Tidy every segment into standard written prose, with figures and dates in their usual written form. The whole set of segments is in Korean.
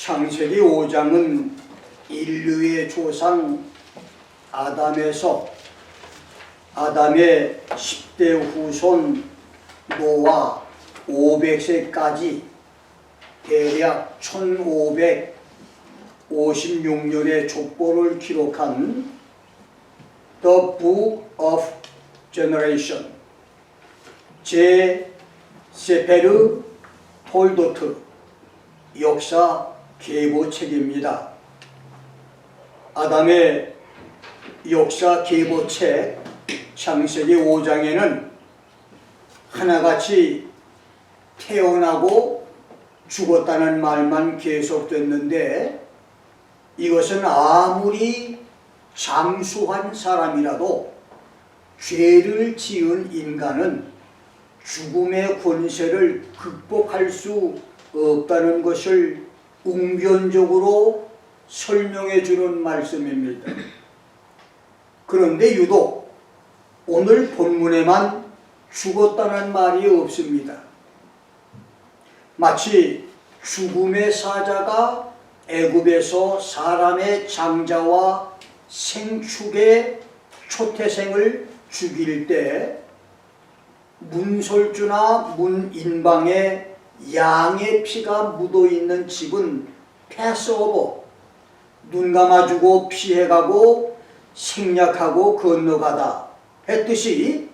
창세기 5장은 인류의 조상 아담에서 아담의 10대 후손 노아 500세까지 대략 1556년의 족보를 기록한 The Book of Generation 제 세페르 톨도트 역사 계보책입니다. 아담의 역사 계보책 창세기 5장에는 하나같이 태어나고 죽었다는 말만 계속됐는데, 이것은 아무리 장수한 사람이라도 죄를 지은 인간은 죽음의 권세를 극복할 수 없다는 것을 웅변적으로 설명해 주는 말씀입니다. 그런데 유독 오늘 본문에만 죽었다는 말이 없습니다. 마치 죽음의 사자가 애굽에서 사람의 장자와 생축의 초태생을 죽일 때 문설주나 문인방에 양의 피가 묻어있는 집은 패스오버, 눈 감아주고 피해가고 생략하고 건너가다 했듯이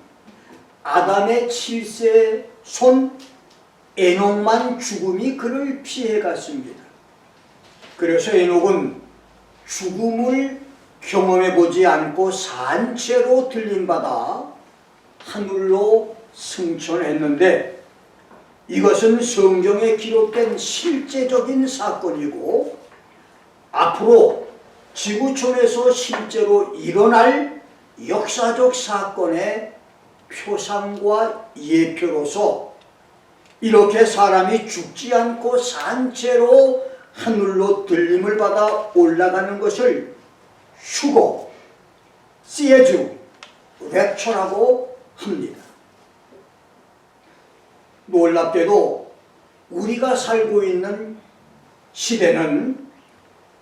아담의 7세 손 에녹만 죽음이 그를 피해갔습니다. 그래서 에녹은 죽음을 경험해보지 않고 산채로 들림받아 하늘로 승천했는데, 이것은 성경에 기록된 실제적인 사건이고 앞으로 지구촌에서 실제로 일어날 역사적 사건의 표상과 예표로서 이렇게 사람이 죽지 않고 산채로 하늘로 들림을 받아 올라가는 것을 휴거, 시에주, 랩처라고 합니다. 놀랍게도 우리가 살고 있는 시대는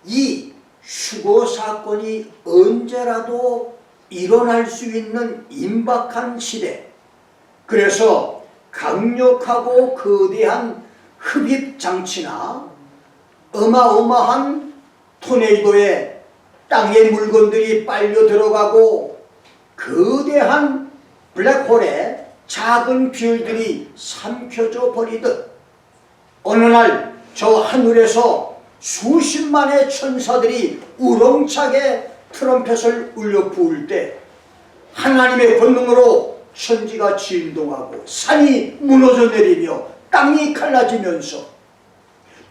이 휴거 사건이 언제라도 일어날 수 있는 임박한 시대, 그래서 강력하고 거대한 흡입장치나 어마어마한 토네이도에 땅의 물건들이 빨려 들어가고 거대한 블랙홀에 작은 별들이 삼켜져 버리듯 어느 날 저 하늘에서 수십만의 천사들이 우렁차게 트럼펫을 울려 부을 때 하나님의 권능으로 천지가 진동하고 산이 무너져 내리며 땅이 갈라지면서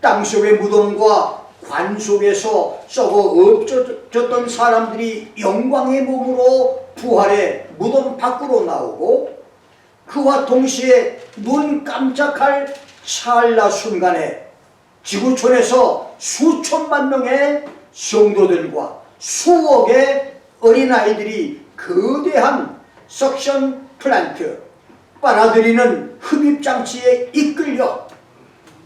땅속의 무덤과 관 속에서 썩어 없어졌던 사람들이 영광의 몸으로 부활해 무덤 밖으로 나오고, 그와 동시에 눈 깜짝할 찰나 순간에 지구촌에서 수천만 명의 성도들과 수억의 어린아이들이 거대한 석션 플란트, 빨아들이는 흡입장치에 이끌려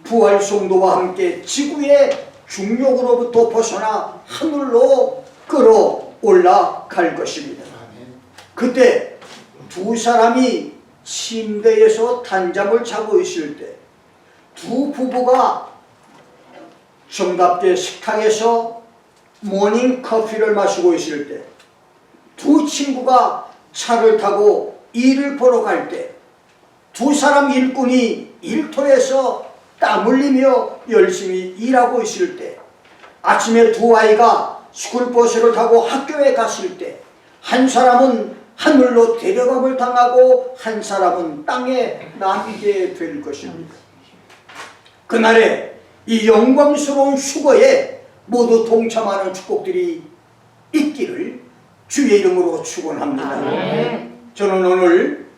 부활 성도와 함께 지구의 중력으로부터 벗어나 하늘로 끌어올라갈 것입니다. 그때 두 사람이 침대에서 단잠을 자고 있을 때 두 부부가 정답게 식탁에서 모닝 커피를 마시고 있을 때, 두 친구가 차를 타고 일을 보러 갈 때 두 사람 일꾼이 일터에서 땀 흘리며 열심히 일하고 있을 때, 아침에 두 아이가 스쿨버스를 타고 학교에 갔을 때 한 사람은 하늘로 데려감을 당하고 한 사람은 땅에 남게 될 것입니다. 그날에 이 영광스러운 휴거에 모두 동참하는 축복들이 있기를 주의 이름으로 축원합니다. 저는 오늘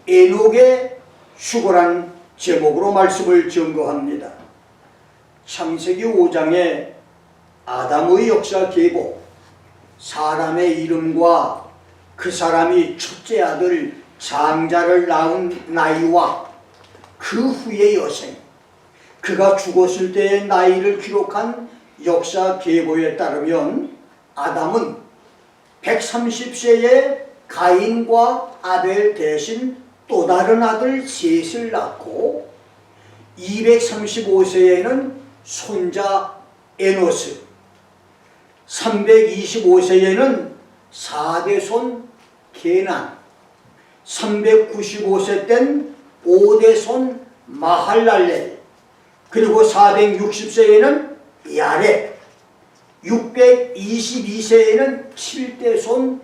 에녹의 휴거란 제목으로 말씀을 증거합니다. 창세기 5장에 아담의 역사 계보, 사람의 이름과 그 사람이 첫째 아들 장자를 낳은 나이와 그 후의 여생, 그가 죽었을 때의 나이를 기록한 역사 계보에 따르면 아담은 130세에 가인과 아벨 대신 또 다른 아들 셋을 낳고 235세에는 손자 에노스, 325세에는 4대손 게난, 395세 땐 5대손 마할랄렐, 그리고 460세에는 야렙, 622세에는 7대손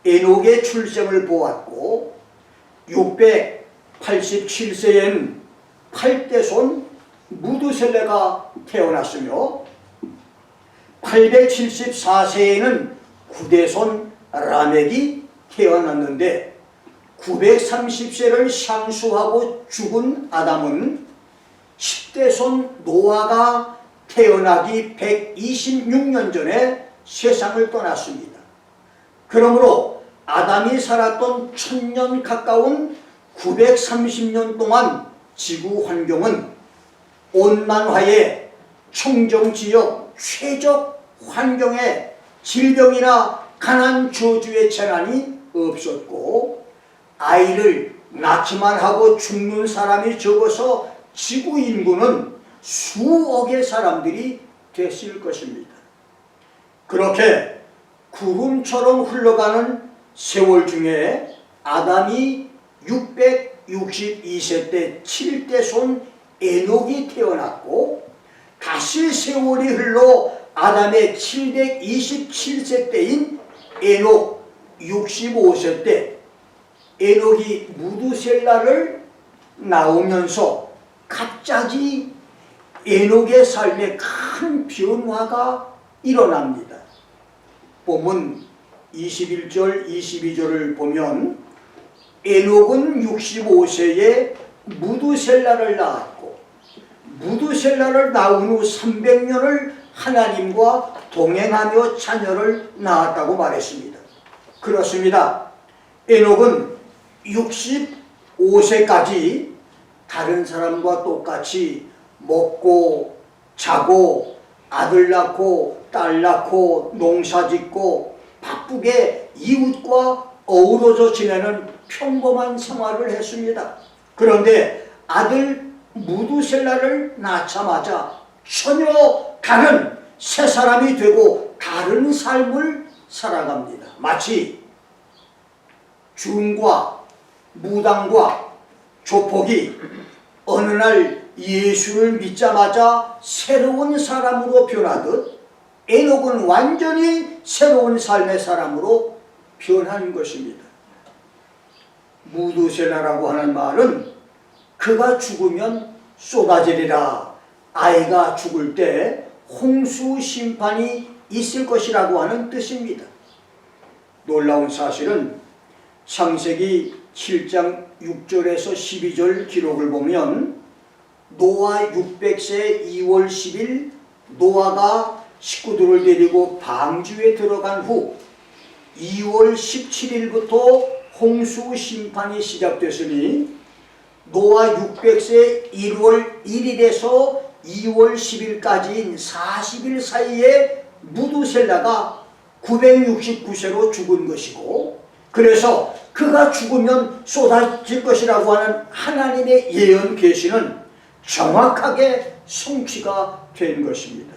에녹의 출생을 보았고 687세에는 8대손 무드셀레가 태어났으며 874세에는 9대손 라멕이 태어났는데 930세를 상수하고 죽은 아담은 10대손 노아가 태어나기 126년 전에 세상을 떠났습니다. 그러므로 아담이 살았던 1000년 가까운 930년 동안 지구 환경은 온난화에 청정지역 최적 환경에 질병이나 가난 저주의 재난이 없었고 아이를 낳기만 하고 죽는 사람이 적어서 지구 인구는 수억의 사람들이 됐을 것입니다. 그렇게 구름처럼 흘러가는 세월 중에 아담이 662세 때 7대손 에녹이 태어났고 다시 세월이 흘러 아담의 727세 때인 에녹 65세 때 에녹이 무두셀라를 낳으면서 갑자기 에녹의 삶에 큰 변화가 일어납니다. 본문 21절 22절을 보면 에녹은 65세에 무두셀라를 낳았고 무두셀라를 낳은 후 300년을 하나님과 동행하며 자녀를 낳았다고 말했습니다. 그렇습니다. 에녹은 65세까지 다른 사람과 똑같이 먹고 자고 아들 낳고 딸 낳고 농사 짓고 바쁘게 이웃과 어우러져 지내는 평범한 생활을 했습니다. 그런데 아들 무두셀라를 낳자마자 전혀 다른 새 사람이 되고 다른 삶을 살아갑니다. 마치 준과 무당과 조폭이 어느 날 예수를 믿자마자 새로운 사람으로 변하듯 에녹은 완전히 새로운 삶의 사람으로 변한 것입니다. 무두셀라라고 하는 말은 그가 죽으면 쏟아지리라, 아이가 죽을 때 홍수 심판이 있을 것이라고 하는 뜻입니다. 놀라운 사실은 창세기 7장 6절에서 12절 기록을 보면 노아 600세 2월 10일 노아가 식구들을 데리고 방주에 들어간 후 2월 17일부터 홍수 심판이 시작됐으니 노아 600세 1월 1일에서 2월 10일까지인 40일 사이에 무두셀라가 969세로 죽은 것이고 그래서 그가 죽으면 쏟아질 것이라고 하는 하나님의 예언 계시는 정확하게 성취가 된 것입니다.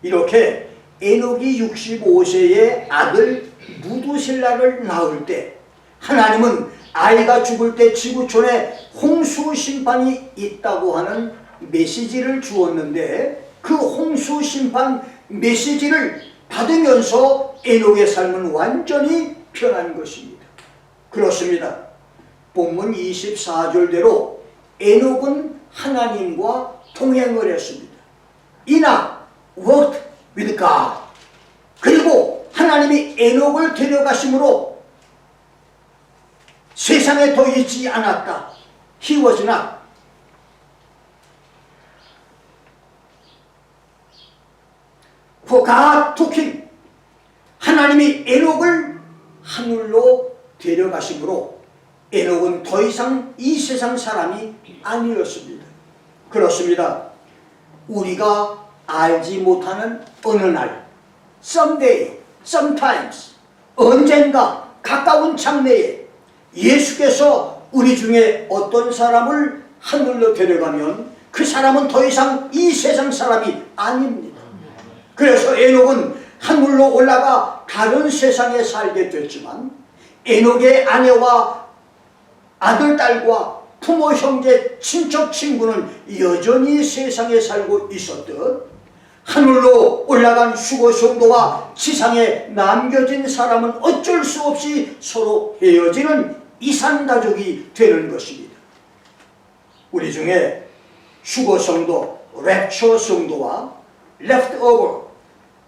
이렇게 에녹이 65세의 아들 무두셀라를 낳을 때 하나님은 아이가 죽을 때 지구촌에 홍수 심판이 있다고 하는 메시지를 주었는데 그 홍수 심판 메시지를 받으면서 에녹의 삶은 완전히 변한 것입니다. 그렇습니다. 본문 24절대로 에녹은 하나님과 동행을 했습니다. 이나 walked with God. 그리고 하나님이 에녹을 데려가심으로 세상에 더 있지 않았다. He was not. For God took him. 하나님이 에녹을 하늘로 데려가심으로 에녹은 더 이상 이 세상 사람이 아니었습니다. 그렇습니다. 우리가 알지 못하는 어느 날, someday, sometimes, 언젠가 가까운 장래에 예수께서 우리 중에 어떤 사람을 하늘로 데려가면 그 사람은 더 이상 이 세상 사람이 아닙니다. 그래서 에녹은 하늘로 올라가 다른 세상에 살게 됐지만 에녹의 아내와 아들, 딸과 부모, 형제, 친척, 친구는 여전히 세상에 살고 있었듯 하늘로 올라간 수고 성도와 지상에 남겨진 사람은 어쩔 수 없이 서로 헤어지는 이산가족이 되는 것입니다. 우리 중에 수고 성도, 랩처 성도와 leftover,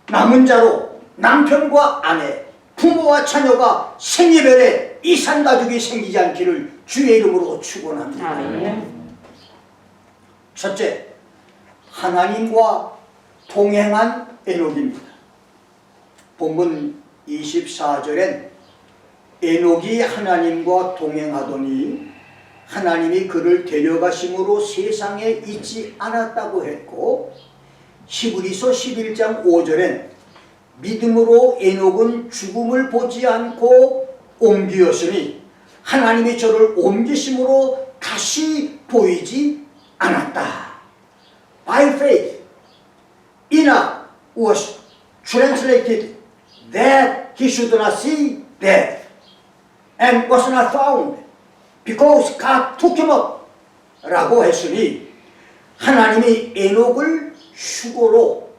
남은 자로 남편과 아내, 부모와 자녀가 생이별에 이산가족이 생기지 않기를 주의 이름으로 축원합니다. 첫째, 하나님과 동행한 에녹입니다. 본문 24절엔 에녹이 하나님과 동행하더니 하나님이 그를 데려가심으로 세상에 있지 않았다고 했고, 히브리서 11장 5절엔 믿음으로 에녹은 죽음을 보지 않고 옮기었으니 하나님이 저를 옮기심으로 다시 보이지 않았다. By faith, Enoch was translated that he should not see death and was not found because God took him up 라고 했으니 하나님이 에녹을 휴거로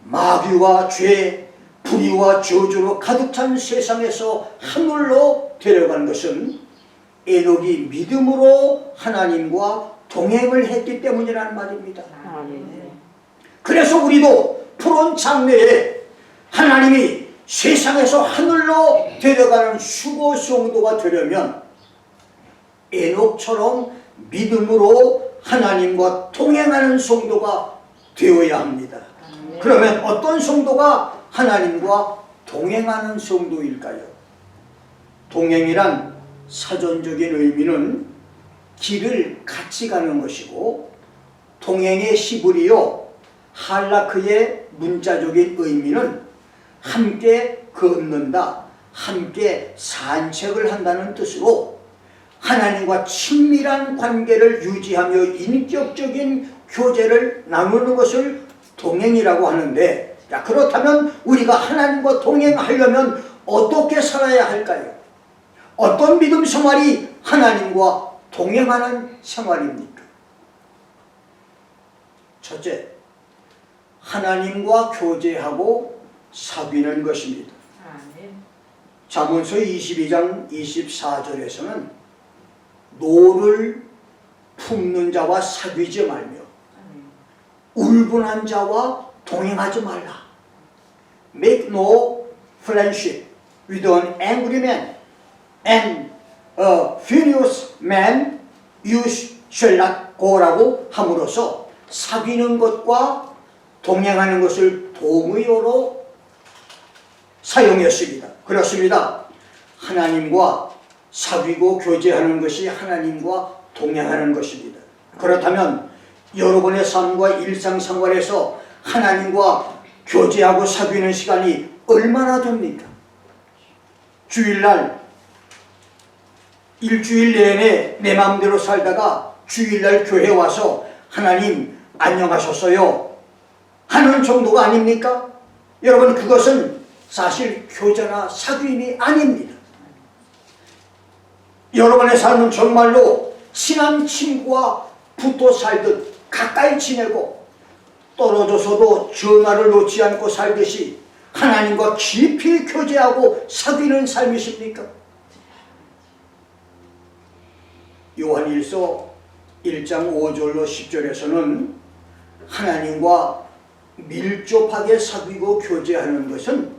마귀와 죄, 불의와 저주로 가득 찬 세상에서 하늘로 데려간 것은 에녹이 믿음으로 하나님과 동행을 했기 때문이라는 말입니다. 그래서 우리도 푸른 장래에 하나님이 세상에서 하늘로 데려가는 수고 성도가 되려면 에녹처럼 믿음으로 하나님과 동행하는 성도가 되어야 합니다. 그러면 어떤 성도가 하나님과 동행하는 성도일까요? 동행이란 사전적인 의미는 길을 같이 가는 것이고, 동행의 히브리어 할라크의 문자적인 의미는 함께 걷는다, 함께 산책을 한다는 뜻으로 하나님과 친밀한 관계를 유지하며 인격적인 교제를 나누는 것을 동행이라고 하는데, 자, 그렇다면 우리가 하나님과 동행하려면 어떻게 살아야 할까요? 어떤 믿음 생활이 하나님과 동행하는 생활입니까? 첫째, 하나님과 교제하고 사귀는 것입니다. 잠언서 22장 24절에서는 노를 품는 자와 사귀지 말며 울분한 자와 동행하지 말라. Make no friendship with an angry man, and a furious man you shall not go라고 함으로써 사귀는 것과 동행하는 것을 동의어로 사용했습니다. 그렇습니다. 하나님과 사귀고 교제하는 것이 하나님과 동행하는 것입니다. 그렇다면 여러분의 삶과 일상생활에서 하나님과 교제하고 사귀는 시간이 얼마나 됩니까? 주일날 일주일 내내 내 마음대로 살다가 주일날 교회 와서 하나님 안녕하셨어요 하는 정도가 아닙니까? 여러분, 그것은 사실 교제나 사귐이 아닙니다. 여러분의 삶은 정말로 친한 친구와 붙어 살듯 가까이 지내고 떨어져서도 전화를 놓지 않고 살듯이 하나님과 깊이 교제하고 사귀는 삶이십니까? 요한일서 1장 5절로 10절에서는 하나님과 밀접하게 사귀고 교제하는 것은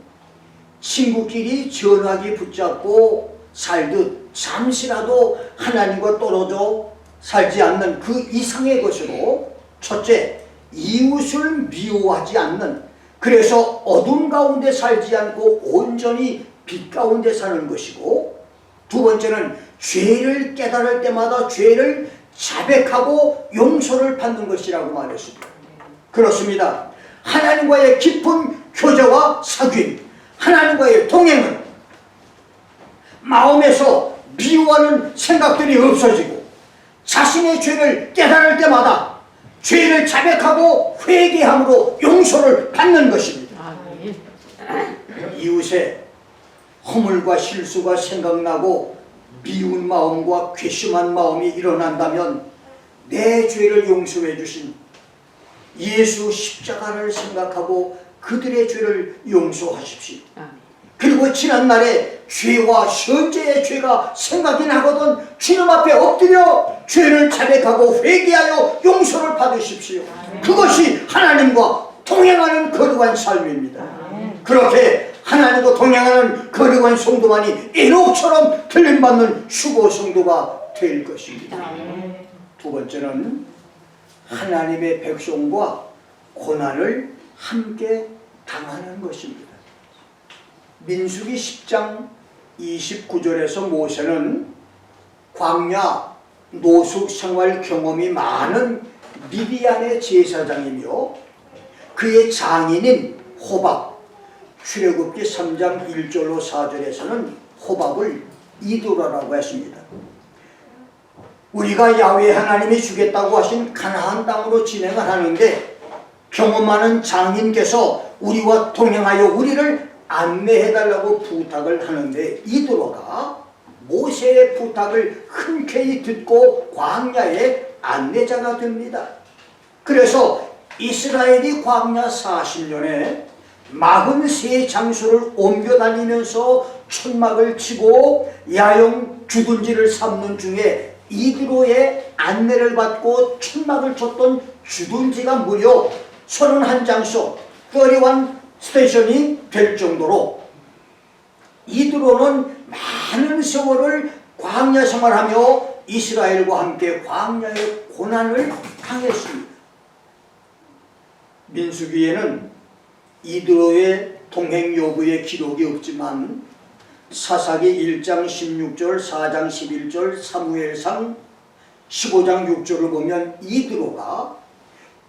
친구끼리 전화기 붙잡고 살듯 잠시라도 하나님과 떨어져 살지 않는 그 이상의 것으로, 첫째, 이웃을 미워하지 않는, 그래서 어둠 가운데 살지 않고 온전히 빛 가운데 사는 것이고, 두 번째는 죄를 깨달을 때마다 죄를 자백하고 용서를 받는 것이라고 말했습니다. 그렇습니다. 하나님과의 깊은 교제와 사귐, 하나님과의 동행은 마음에서 미워하는 생각들이 없어지고 자신의 죄를 깨달을 때마다 죄를 자백하고 회개함으로 용서를 받는 것입니다. 이웃의 허물과 실수가 생각나고 미운 마음과 괘씸한 마음이 일어난다면 내 죄를 용서해 주신 예수 십자가를 생각하고 그들의 죄를 용서하십시오. 그리고 지난날의 죄와 현재의 죄가 생각이 나거든 주님 앞에 엎드려 죄를 자백하고 회개하여 용서를 받으십시오. 그것이 하나님과 동행하는 거룩한 삶입니다. 그렇게 하나님과 동행하는 거룩한 성도만이 에녹처럼 들림받는 수고 성도가 될 것입니다. 두 번째는 하나님의 백성과 고난을 함께 당하는 것입니다. 민수기 10장 29절에서 모세는 광야 노숙 생활 경험이 많은 미디안의 제사장이며 그의 장인인 호밥, 출애굽기 3장 1절로 4절에서는 호밥을 이도라라고 했습니다. 우리가 야훼 하나님이 주겠다고 하신 가나안 땅으로 진행을 하는데 경험 많은 장인께서 우리와 동행하여 우리를 안내해달라고 부탁을 하는데 이도라가 모세의 부탁을 흔쾌히 듣고 광야의 안내자가 됩니다. 그래서 이스라엘이 광야 40년에 43장소를 옮겨 다니면서 천막을 치고 야영 주둔지를 삼는 중에 이드로의 안내를 받고 천막을 쳤던 주둔지가 무려 31장소 31 스테이션이 될 정도로 이드로는 많은 세월을 광야 생활하며 이스라엘과 함께 광야의 고난을 당했습니다. 민수기에는 이드로의 동행 여부의 기록이 없지만 사사기 1장 16절, 4장 11절, 사무엘상 15장 6절을 보면 이드로가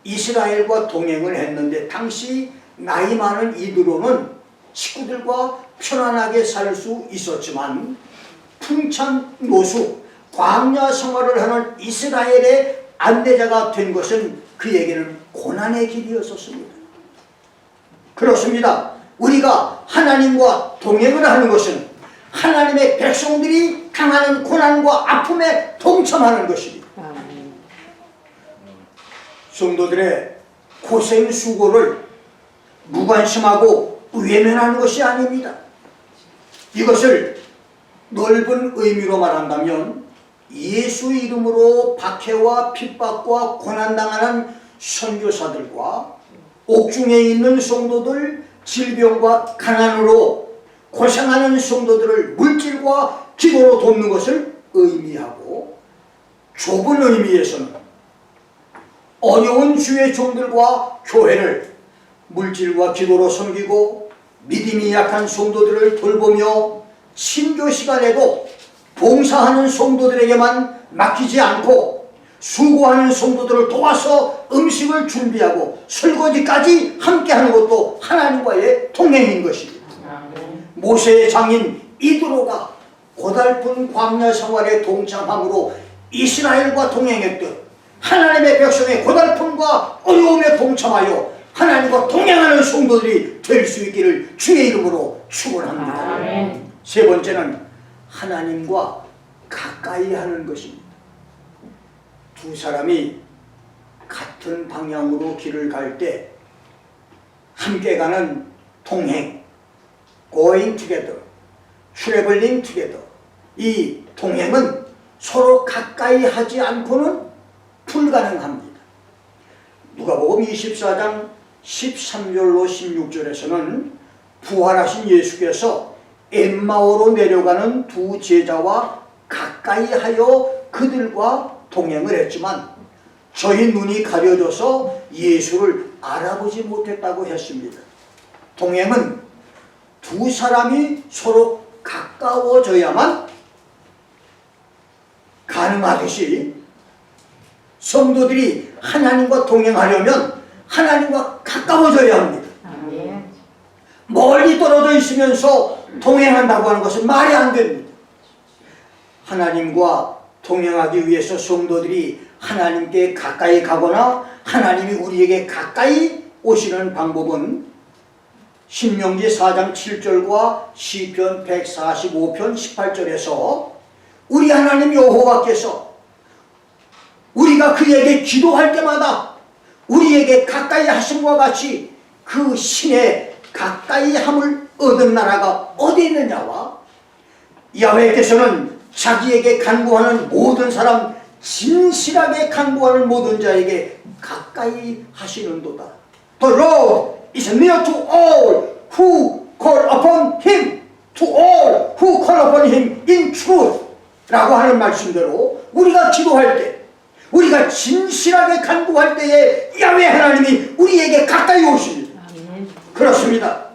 이스라엘과 동행을 했는데 당시 나이 많은 이드로는 식구들과 편안하게 살 수 있었지만 풍찬 노숙, 광야 생활을 하는 이스라엘의 안내자가 된 것은 그에게는 고난의 길이었었습니다. 그렇습니다. 우리가 하나님과 동행을 하는 것은 하나님의 백성들이 당하는 고난과 아픔에 동참하는 것입니다. 성도들의 고생 수고를 무관심하고 외면하는 것이 아닙니다. 이것을 넓은 의미로 말한다면 예수 이름으로 박해와 핍박과 고난당하는 선교사들과 옥중에 있는 성도들, 질병과 가난으로 고생하는 성도들을 물질과 기도로 돕는 것을 의미하고, 좁은 의미에서는 어려운 주의 종들과 교회를 물질과 기도로 섬기고 믿음이 약한 성도들을 돌보며 신교 시간에도 봉사하는 성도들에게만 맡기지 않고 수고하는 성도들을 도와서 음식을 준비하고 설거지까지 함께하는 것도 하나님과의 동행인 것입니다. 모세의 장인 이드로가 고달픈 광야 생활에 동참함으로 이스라엘과 동행했듯 하나님의 백성의 고달픔과 어려움에 동참하여 하나님과 동행하는 성도들이 될 수 있기를 주의 이름으로 축원합니다. 세 번째는 하나님과 가까이 하는 것입니다. 두 사람이 같은 방향으로 길을 갈 때 함께 가는 동행, going together, traveling together. 이 동행은 서로 가까이 하지 않고는 불가능합니다. 누가복음 24장 13절로 16절에서는 부활하신 예수께서 엠마오로 내려가는 두 제자와 가까이 하여 그들과 동행을 했지만 저희 눈이 가려져서 예수를 알아보지 못했다고 했습니다. 동행은 두 사람이 서로 가까워져야만 가능하듯이 성도들이 하나님과 동행하려면 하나님과 가까워져야 합니다. 아멘. 멀리 떨어져 있으면서 동행한다고 하는 것은 말이 안 됩니다. 하나님과 동행하기 위해서 성도들이 하나님께 가까이 가거나 하나님이 우리에게 가까이 오시는 방법은 신명기 4장 7절과 시편 145편 18절에서 우리 하나님 여호와께서 우리가 그에게 기도할 때마다 우리에게 가까이 하심과 같이 그 신의 가까이 함을 얻은 나라가 어디 있느냐와 야훼께서는 자기에게 간구하는 모든 사람, 진실하게 간구하는 모든 자에게 가까이 하시는도다. The Lord is near to all who call upon Him, to all who call upon Him in truth 라고 하는 말씀대로 우리가 기도할 때, 우리가 진실하게 간구할 때에 야훼 하나님이 우리에게 가까이 오십니다. 그렇습니다.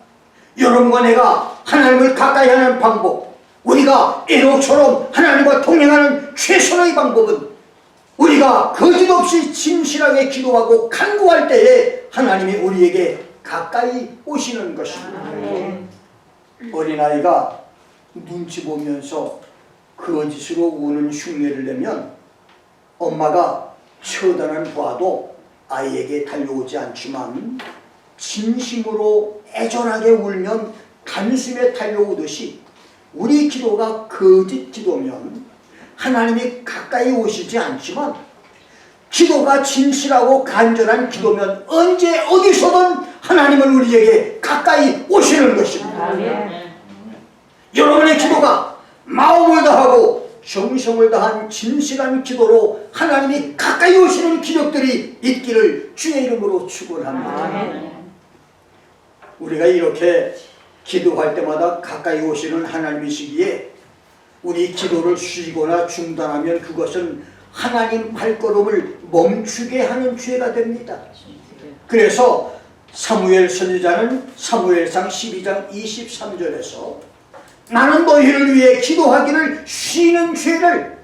여러분과 내가 하나님을 가까이 하는 방법, 우리가 에녹처럼 하나님과 동행하는 최선의 방법은 우리가 거짓없이 진실하게 기도하고 간구할 때에 하나님이 우리에게 가까이 오시는 것입니다. 어린아이가 눈치 보면서 거짓으로 우는 흉내를 내면 엄마가 처단을 봐도 아이에게 달려오지 않지만 진심으로 애절하게 울면 단숨에 달려오듯이 우리 기도가 거짓 기도면 하나님이 가까이 오시지 않지만 기도가 진실하고 간절한 기도면 언제 어디서든 하나님은 우리에게 가까이 오시는 것입니다. 아멘. 여러분의 기도가 마음을 다하고 정성을 다한 진실한 기도로 하나님이 가까이 오시는 기적들이 있기를 주의 이름으로 축원합니다. 아멘. 우리가 이렇게 기도할 때마다 가까이 오시는 하나님이시기에 우리 기도를 쉬거나 중단하면 그것은 하나님 발걸음을 멈추게 하는 죄가 됩니다. 그래서 사무엘 선지자는 사무엘상 12장 23절에서 나는 너희를 위해 기도하기를 쉬는 죄를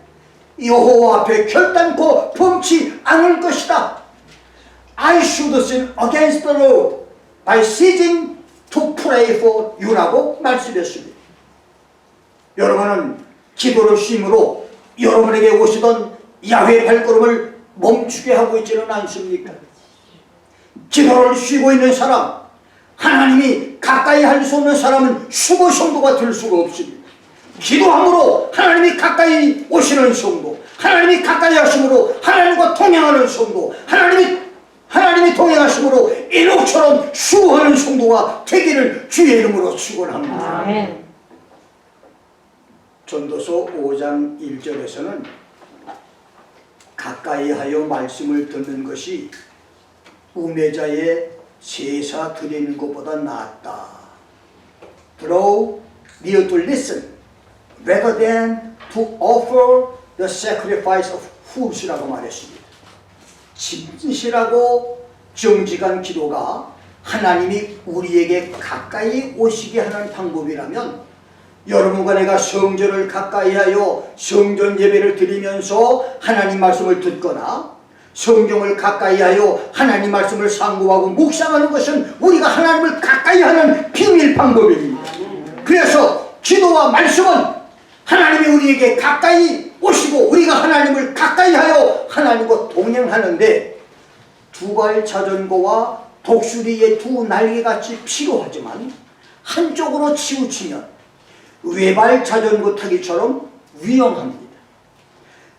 여호와 앞에 결단코 범치 않을 것이다. I should sin against the Lord by ceasing to pray for you라고 말씀했습니다. 여러분은 기도를 쉼으로 여러분에게 오시던 야훼 발걸음을 멈추게 하고 있지는 않습니까? 기도를 쉬고 있는 사람, 하나님이 가까이 할 수 없는 사람은 수고 성도가 될 수가 없습니다. 기도함으로 하나님이 가까이 오시는 성도, 하나님이 가까이 하심으로 하나님과 동행하는 성도, 하나님이 동행하심으로 에녹처럼 수고하는 성도가 되기를 주의 이름으로 축원합니다. 아멘. 전도서 5장 1절에서는 가까이 하여 말씀을 듣는 것이 우매자의 제사 드리는 것보다 낫다. Draw near to listen rather than to offer the sacrifice of fools라고 말했습니다. 진실하고 정직한 기도가 하나님이 우리에게 가까이 오시게 하는 방법이라면 여러분과 내가 성전을 가까이 하여 성전 예배를 드리면서 하나님 말씀을 듣거나 성경을 가까이 하여 하나님 말씀을 상고하고 묵상하는 것은 우리가 하나님을 가까이 하는 비밀 방법입니다. 그래서 기도와 말씀은 하나님이 우리에게 가까이 오시고 우리가 하나님을 가까이 하여 하나님과 동행하는데 두발 자전거와 독수리의 두 날개같이 필요하지만 한쪽으로 치우치면 외발 자전거 타기처럼 위험합니다.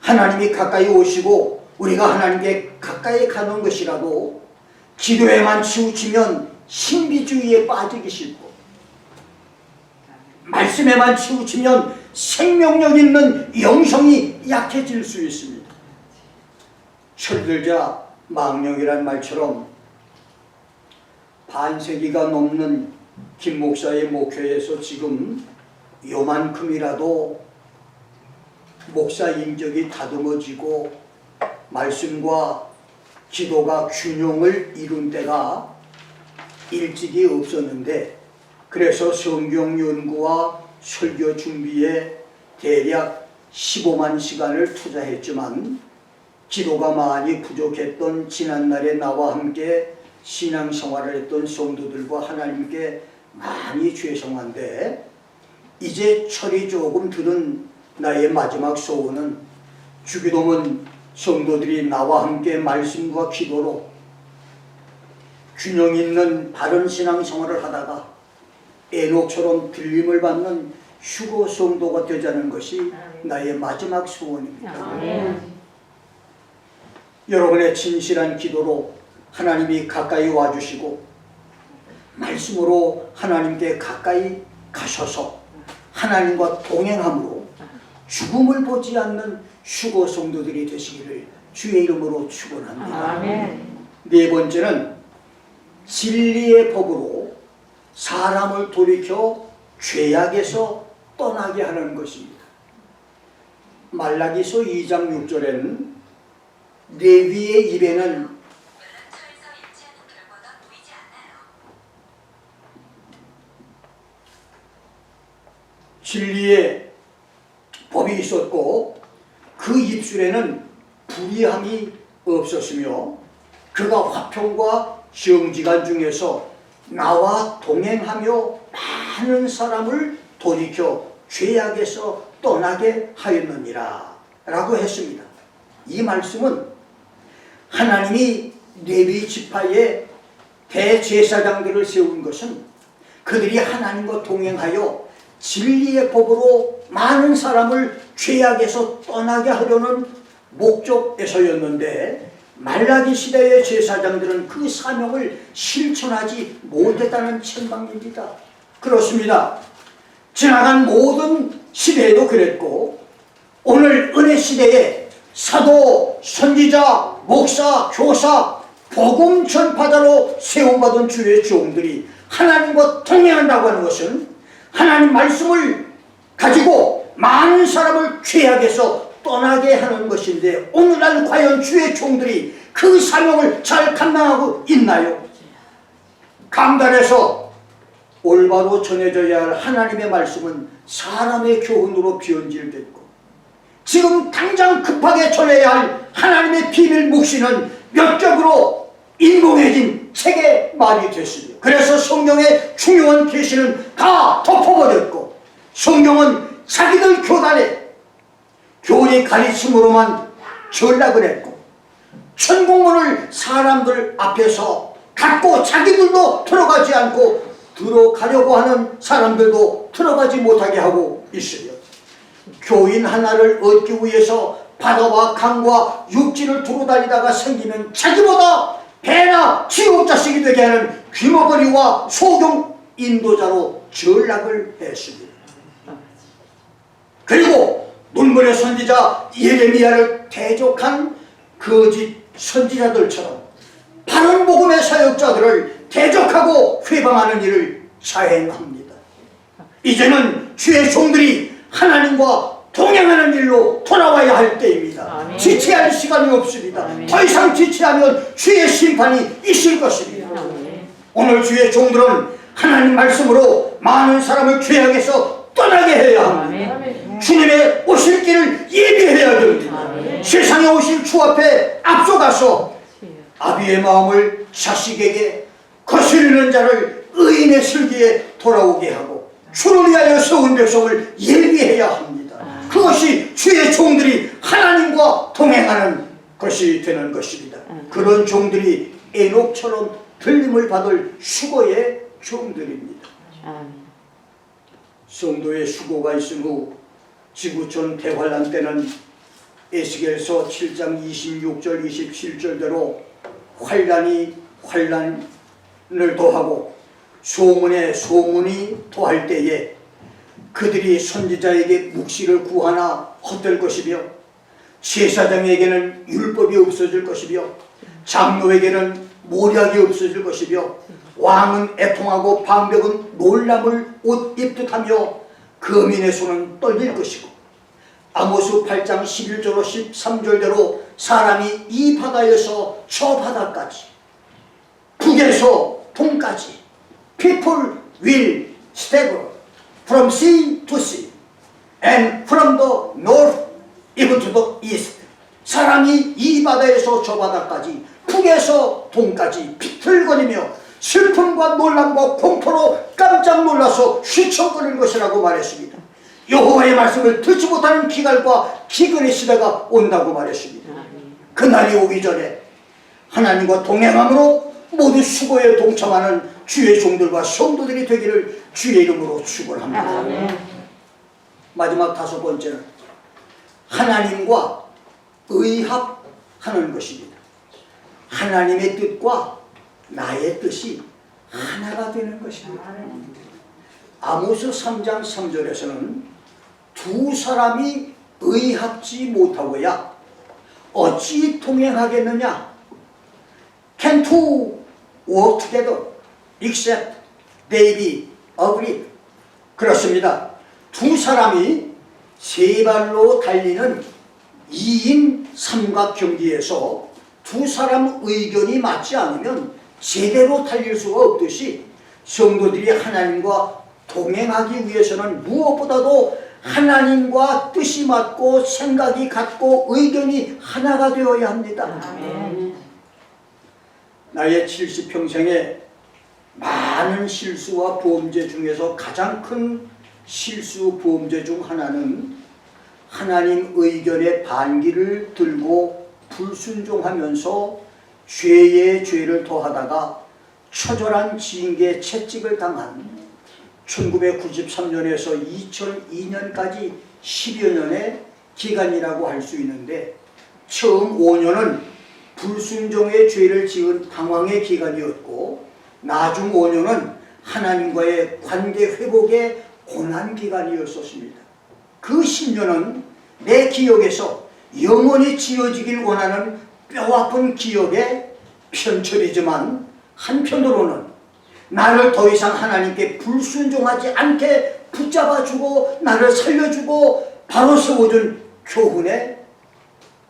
하나님이 가까이 오시고 우리가 하나님께 가까이 가는 것이라도 기도에만 치우치면 신비주의에 빠지기 쉽고 말씀에만 치우치면 생명력 있는 영성이 약해질 수 있습니다. 철들자 망령이란 말처럼 반세기가 넘는 김 목사의 목회에서 지금 요만큼이라도 목사 인격이 다듬어지고 말씀과 기도가 균형을 이룬 때가 일찍이 없었는데 그래서 성경 연구와 설교 준비에 대략 15만 시간을 투자했지만 기도가 많이 부족했던 지난날에 나와 함께 신앙생활을 했던 성도들과 하나님께 많이 죄송한데 이제 철이 조금 들은 나의 마지막 소원은 주기도문 성도들이 나와 함께 말씀과 기도로 균형 있는 바른 신앙생활을 하다가 에녹처럼 들림을 받는 휴거 성도가 되자는 것이 나의 마지막 소원입니다. 여러분의 진실한 기도로 하나님이 가까이 와주시고 말씀으로 하나님께 가까이 가셔서 하나님과 동행함으로 죽음을 보지 않는 휴거 성도들이 되시기를 주의 이름으로 축원합니다. 네 번째는 진리의 법으로 사람을 돌이켜 죄악에서 떠나게 하는 것입니다. 말라기서 2장 6절에는 레위의 입에는 진리의 법이 있었고 그 입술에는 불의함이 없었으며 그가 화평과 정직한 중에서 나와 동행하며 많은 사람을 돌이켜 죄악에서 떠나게 하였느니라 라고 했습니다. 이 말씀은 하나님이 레위 지파의 대제사장들을 세운 것은 그들이 하나님과 동행하여 진리의 법으로 많은 사람을 죄악에서 떠나게 하려는 목적에서였는데 말라기 시대의 제사장들은 그 사명을 실천하지 못했다는 책망입니다. 그렇습니다. 지나간 모든 시대에도 그랬고 오늘 은혜 시대에 사도, 선지자, 목사, 교사, 복음 전파자로 세움받은 주의 종들이 하나님과 동행한다고 하는 것은 하나님 말씀을 가지고 많은 사람을 죄악에서 떠나게 하는 것인데 오늘날 과연 주의 종들이 그 사명을 잘 감당하고 있나요? 강단에서 올바로 전해져야 할 하나님의 말씀은 사람의 교훈으로 변질됐고 지금 당장 급하게 전해야 할 하나님의 비밀 묵시는 몇격으로 인공해진 책의 말이 됐습니다. 그래서 성경의 중요한 계시는 다 덮어버렸고 성경은 자기들 교단에 교리 가르침으로만 전락을 했고 천국문을 사람들 앞에서 닫고 자기들도 들어가지 않고 들어가려고 하는 사람들도 들어가지 못하게 하고 있어요. 교인 하나를 얻기 위해서 바다와 강과 육지를 두루 다니다가 생기면 자기보다 배나 지옥 자식이 되게 하는 귀머거리와 소경 인도자로 전락을 했습니다. 그리고 눈물의 선지자 예레미야를 대적한 거짓 선지자들처럼 바른 복음의 사역자들을 대적하고 회방하는 일을 자행합니다. 이제는 주의 종들이 하나님과 동행하는 일로 돌아와야 할 때입니다. 아멘. 지체할 시간이 없습니다. 아멘. 더 이상 지체하면 주의 심판이 있을 것입니다. 아멘. 오늘 주의 종들은 하나님 말씀으로 많은 사람을 죄악에서 떠나게 해야 합니다. 아멘. 주님의 오실 길을 예비해야 됩니다. 아멘. 세상에 오실 주 앞에 앞서가서 아비의 마음을 자식에게 거스르는 자를 의인의 슬기에 돌아오게 하고 주를 위하여 세운 백성을 예비해야 합니다. 그것이 주의 종들이 하나님과 동행하는 것이 되는 것입니다. 그런 종들이 에녹처럼 들림을 받을 휴거의 종들입니다. 성도의 휴거가 있은 후 지구촌 대환란 때는 에스겔서 7장 26절 27절대로 환란이 환란을 더하고 소문에 소문이 더할 때에 그들이 선지자에게 묵시를 구하나 헛될 것이며 제사장에게는 율법이 없어질 것이며 장로에게는 모략이 없어질 것이며 왕은 애통하고 방백은 놀람을 옷 입듯하며 거민의 손은 떨릴 것이고 아모스 8장 11절로 13절대로 사람이 이 바다에서 저 바다까지 북에서 동까지 people will stagger from sea to sea and from the north even to the east. 사람이 이 바다에서 저 바다까지 북에서 동까지 비틀거리며 슬픔과 놀람과 공포로 깜짝 놀라서 휘청거릴 것이라고 말했습니다. 여호와의 말씀을 듣지 못하는 기갈과 기근의 시대가 온다고 말했습니다. 그날이 오기 전에 하나님과 동행함으로 모두 수고에 동참하는 주의 종들과 성도들이 되기를 주의 이름으로 축원합니다. 마지막 다섯 번째는 하나님과 의합하는 것입니다. 하나님의 뜻과 나의 뜻이 하나가 되는 것입니다. 아모스 3장 3절에서는 두 사람이 의합지 못하고야 어찌 동행하겠느냐? Can two work together except they be agreed? 그렇습니다. 두 사람이 세 발로 달리는 2인 삼각 경기에서 두 사람 의견이 맞지 않으면 제대로 달릴 수가 없듯이 성도들이 하나님과 동행하기 위해서는 무엇보다도 하나님과 뜻이 맞고 생각이 같고 의견이 하나가 되어야 합니다. 아멘. 나의 70평생에 많은 실수와 범죄 중에서 가장 큰 실수 범죄 중 하나는 하나님 의견의 반기를 들고 불순종하면서 죄에 죄를 더하다가 처절한 징계 채찍을 당한 1993년에서 2002년까지 10여 년의 기간이라고 할 수 있는데, 처음 5년은 불순종의 죄를 지은 당황의 기간이었고 나중 5년은 하나님과의 관계 회복의 고난 기간이었었습니다. 그 10년은 내 기억에서 영원히 지워지길 원하는 뼈아픈 기억의 편철이지만 한편으로는 나를 더 이상 하나님께 불순종하지 않게 붙잡아주고 나를 살려주고 바로 세워준 교훈의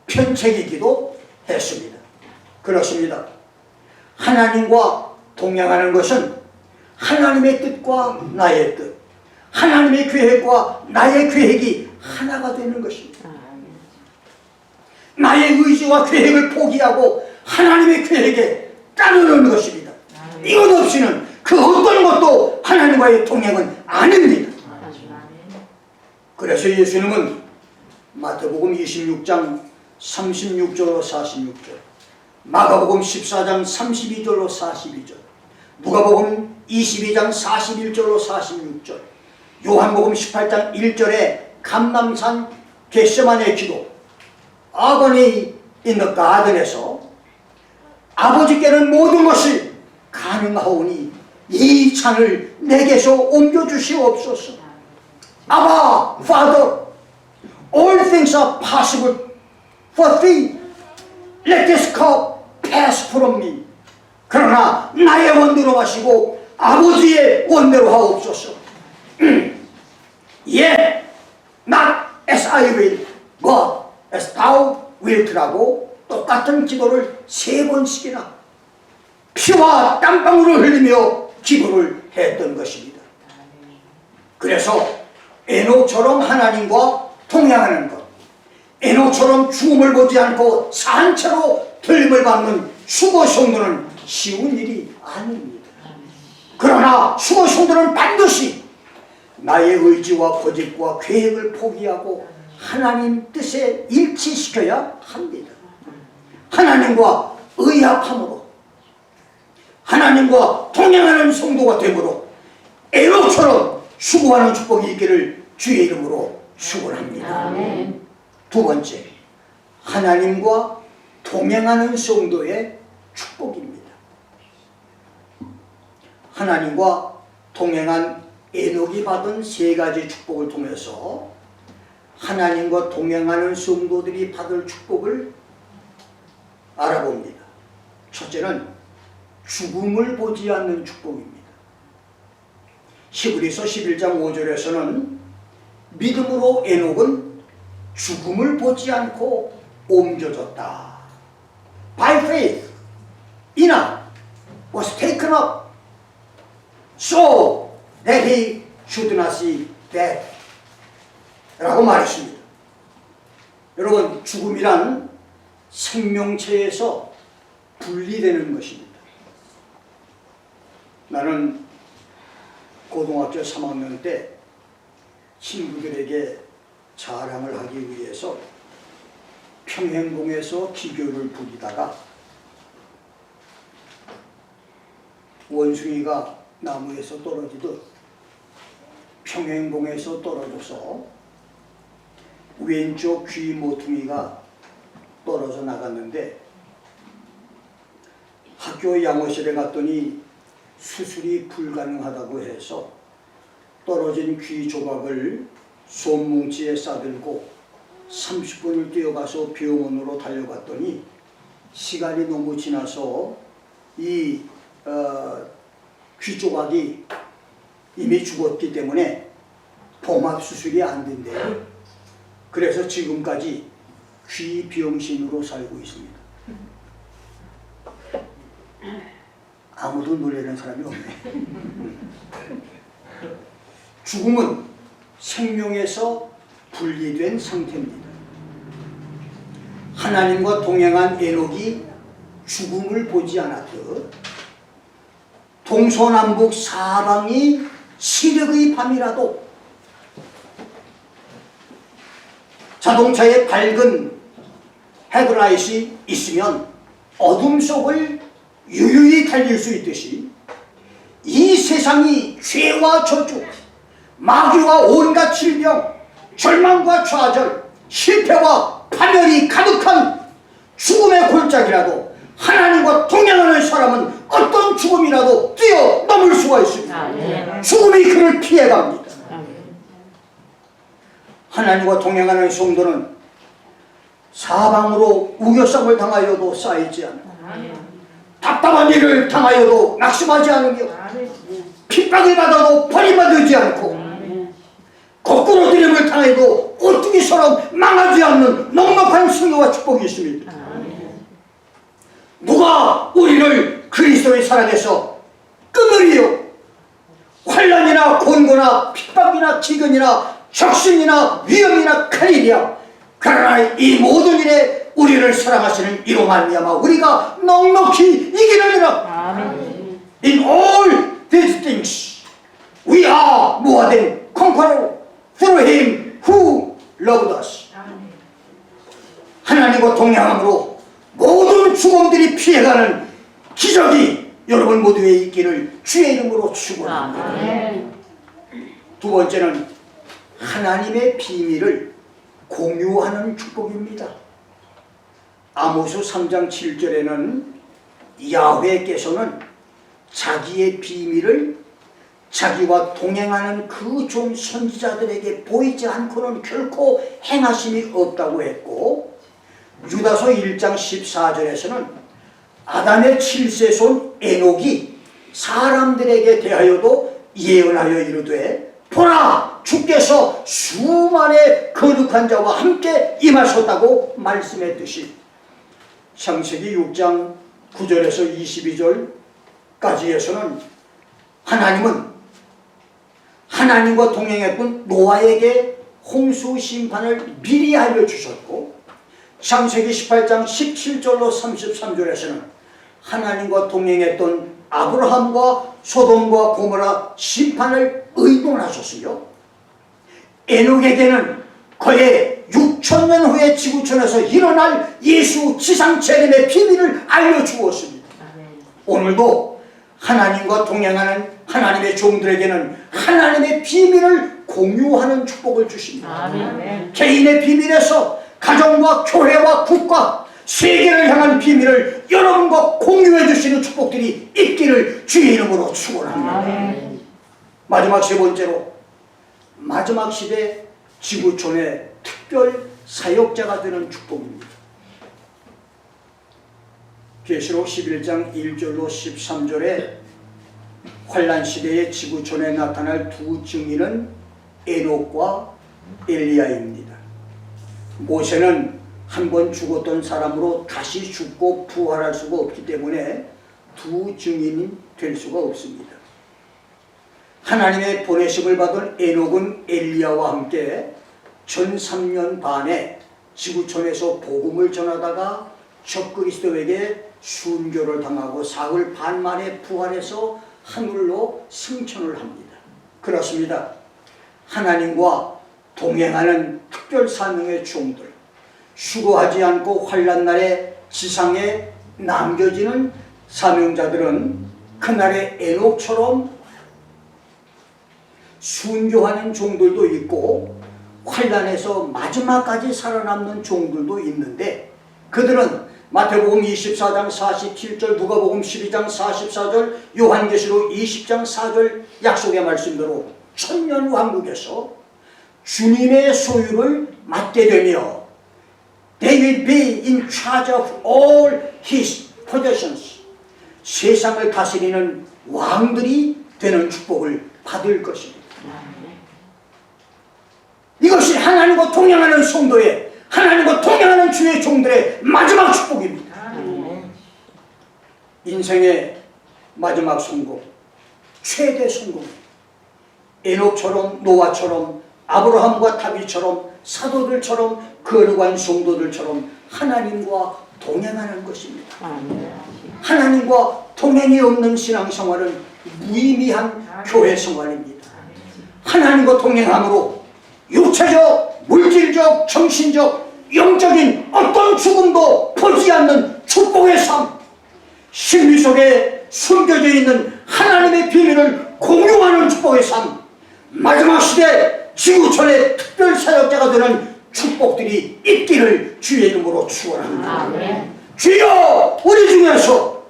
편책이기도 했습니다. 그렇습니다. 하나님과 동행하는 것은 하나님의 뜻과 나의 뜻, 하나님의 계획과 나의 계획이 하나가 되는 것입니다. 나의 의지와 계획을 포기하고 하나님의 계획에 따르는 것입니다. 이것 없이는 그 어떤 것도 하나님과의 동행은 아닙니다. 그래서 예수님은 마태복음 26장 36절로 46절, 마가복음 14장 32절로 42절, 누가복음 22장 41절로 46절, 요한복음 18장 1절에 감람산 겟세마네 기도, 아고니 인 더 가든에서 아버지께는 모든 것이 가능하오니 이 잔을 내게서 옮겨주시옵소서. 아바, Father, all things are possible for thee. Let this cup pass from me. 그러나 나의 원대로 마시고 아버지의 원대로 하옵소서. Yet not as I will, but as thou wilt라고 똑같은 기도를 3번씩이나 피와 땀방울을 흘리며 기도를 했던 것입니다. 그래서 에녹처럼 하나님과 동행하는 것, 에녹처럼 죽음을 보지 않고 산 채로 들림을 받는 수고 성도는 쉬운 일이 아닙니다. 그러나 수고 성도는 반드시 나의 의지와 고집과 계획을 포기하고 하나님 뜻에 일치시켜야 합니다. 하나님과 의합함으로, 하나님과 동행하는 성도가 되므로 에녹처럼 수고하는 축복이 있기를 주의 이름으로 축원합니다. 두 번째, 하나님과 동행하는 성도의 축복입니다. 하나님과 동행한 에녹이 받은 3가지 축복을 통해서 하나님과 동행하는 성도들이 받을 축복을 알아봅니다. 첫째는 죽음을 보지 않는 축복입니다. 히브리서 11장 5절에서는 믿음으로 에녹은 죽음을 보지 않고 옮겨졌다. By faith, Enoch was taken up so that he should not see death. 라고 말했습니다. 여러분, 죽음이란 생명체에서 분리되는 것입니다. 나는 고등학교 3학년 때 친구들에게 자랑을 하기 위해서 평행봉에서 기교를 부리다가 원숭이가 나무에서 떨어지듯 평행봉에서 떨어져서 왼쪽 귀 모퉁이가 떨어져 나갔는데 학교 양호실에 갔더니 수술이 불가능하다고 해서 떨어진 귀 조각을 솜뭉치에 싸들고 30분을 뛰어가서 병원으로 달려갔더니 시간이 너무 지나서 이 귀 조각이 이미 죽었기 때문에 봉합 수술이 안 된대요. 그래서 지금까지 귀병신으로 살고 있습니다. 아무도 놀라는 사람이 없네. 죽음은 생명에서 분리된 상태입니다. 하나님과 동행한 에녹이 죽음을 보지 않았듯 동서남북 사방이 시력의 밤이라도 자동차에 밝은 헤드라이트이 있으면 어둠 속을 유유히 달릴 수 있듯이 이 세상이 죄와 저주, 마귀와 온갖 질병, 절망과 좌절, 실패와 파멸이 가득한 죽음의 골짜기라도 하나님과 동행하는 사람은 어떤 죽음이라도 뛰어넘을 수가 있습니다. 죽음이 그를 피해갑니다. 하나님과 동행하는 성도는 사방으로 우겨쌈을 당하여도 쌓이지 않고 답답한 일을 당하여도 낙심하지 않으며 핍박을 받아도 버림받지 않고 거꾸로 들임을 당해도 오뚜기처럼 망하지 않는 넉넉한 승리와 축복이 있습니다. 누가 우리를 그리스도의 사랑에서 끊으리요? 환난이나 곤고나 핍박이나 기근이나 적신이나 위험이나 칼이랴. 그러나 이 모든 일에 우리를 사랑하시는 이로 말미암아 우리가 넉넉히 이기느니라. In all these things we are more than conquerors through him who loved us. 하나님과 동행함으로 모든 죽음들이 피해가는 기적이 여러분 모두에 있기를 주의 이름으로 축원합니다. 두 번째는 하나님의 비밀을 공유하는 축복입니다. 아모스 3장 7절에는 야훼께서는 자기의 비밀을 자기와 동행하는 그 종 선지자들에게 보이지 않고는 결코 행하심이 없다고 했고, 유다서 1장 14절에서는 아담의 7세손 에녹이 사람들에게 대하여도 예언하여 이르되 보라 주께서 수만의 거룩한 자와 함께 임하셨다고 말씀했듯이 창세기 6장 9절에서 22절까지에서는 하나님은 하나님과 동행했던 노아에게 홍수 심판을 미리 알려주셨고, 창세기 18장 17절로 33절에서는 하나님과 동행했던 아브라함과 소돔과 고모라 심판을 의논하셨으며, 에녹에게는 거의 6천년 후에 지구촌에서 일어날 예수 지상 재림의 비밀을 알려주었습니다. 오늘도 하나님과 동행하는 하나님의 종들에게는 하나님의 비밀을 공유하는 축복을 주십니다. 개인의 비밀에서 가정과 교회와 국가, 세계를 향한 비밀을 여러분과 공유해 주시는 축복들이 있기를 주의 이름으로 축원합니다. 마지막 세 번째로, 마지막 시대 지구촌의 특별 사역자가 되는 축복입니다. 계시록 11장 1절로 13절에 환란 시대의 지구촌에 나타날 두 증인은 에녹과 엘리야입니다. 모세는 한 번 죽었던 사람으로 다시 죽고 부활할 수가 없기 때문에 두 증인이 될 수가 없습니다. 하나님의 보내심을 받은 에녹은 엘리야와 함께 전 3년 반에 지구촌에서 복음을 전하다가 적그리스도에게 순교를 당하고 사흘 반 만에 부활해서 하늘로 승천을 합니다. 그렇습니다. 하나님과 동행하는 특별 사명의 종들, 수고하지 않고 환난날에 지상에 남겨지는 사명자들은 그날의 에녹처럼 순교하는 종들도 있고 환난에서 마지막까지 살아남는 종들도 있는데, 그들은 마태복음 24장 47절, 누가복음 12장 44절, 요한계시록 20장 4절 약속의 말씀대로 천년왕국에서 주님의 소유를 맡게 되며 They will be in charge of all his possessions. 세상을 다스리는 왕들이 되는 축복을 받을 것입니다. 이것이 하나님과 동행하는 성도의, 하나님과 동행하는 주의 종들의 마지막 축복입니다. 인생의 마지막 성공, 최대 성공, 에녹처럼, 노아처럼, 아브라함과 다윗처럼, 사도들처럼, 거룩한 성도들처럼 하나님과 동행하는 것입니다. 하나님과 동행이 없는 신앙생활은 무의미한 교회 생활입니다. 하나님과 동행함으로 육체적, 물질적, 정신적, 영적인 어떤 죽음도 보지 않는 축복의 삶, 심리 속에 숨겨져 있는 하나님의 비밀을 공유하는 축복의 삶, 마지막 시대 지구촌의 특별 사역자가 되는 축복들이 있기를 주의 이름으로 축원합니다. 주여, 우리 중에서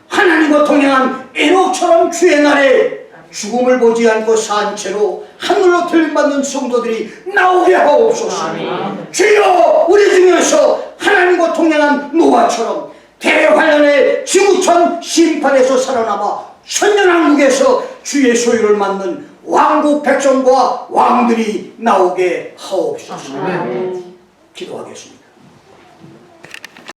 하나님과 동행한 에녹처럼 주의 날에 죽음을 보지 않고 산 채로 하늘로 들림받는 성도들이 나오게 하옵소서. 주여, 우리 중에서 하나님과 동행한 노아처럼 대환란의 지구촌 심판에서 살아남아 천년왕국에서 주의 소유를 맡는 왕국 백성과 왕들이 나오게 하옵소서. 기도하겠습니다.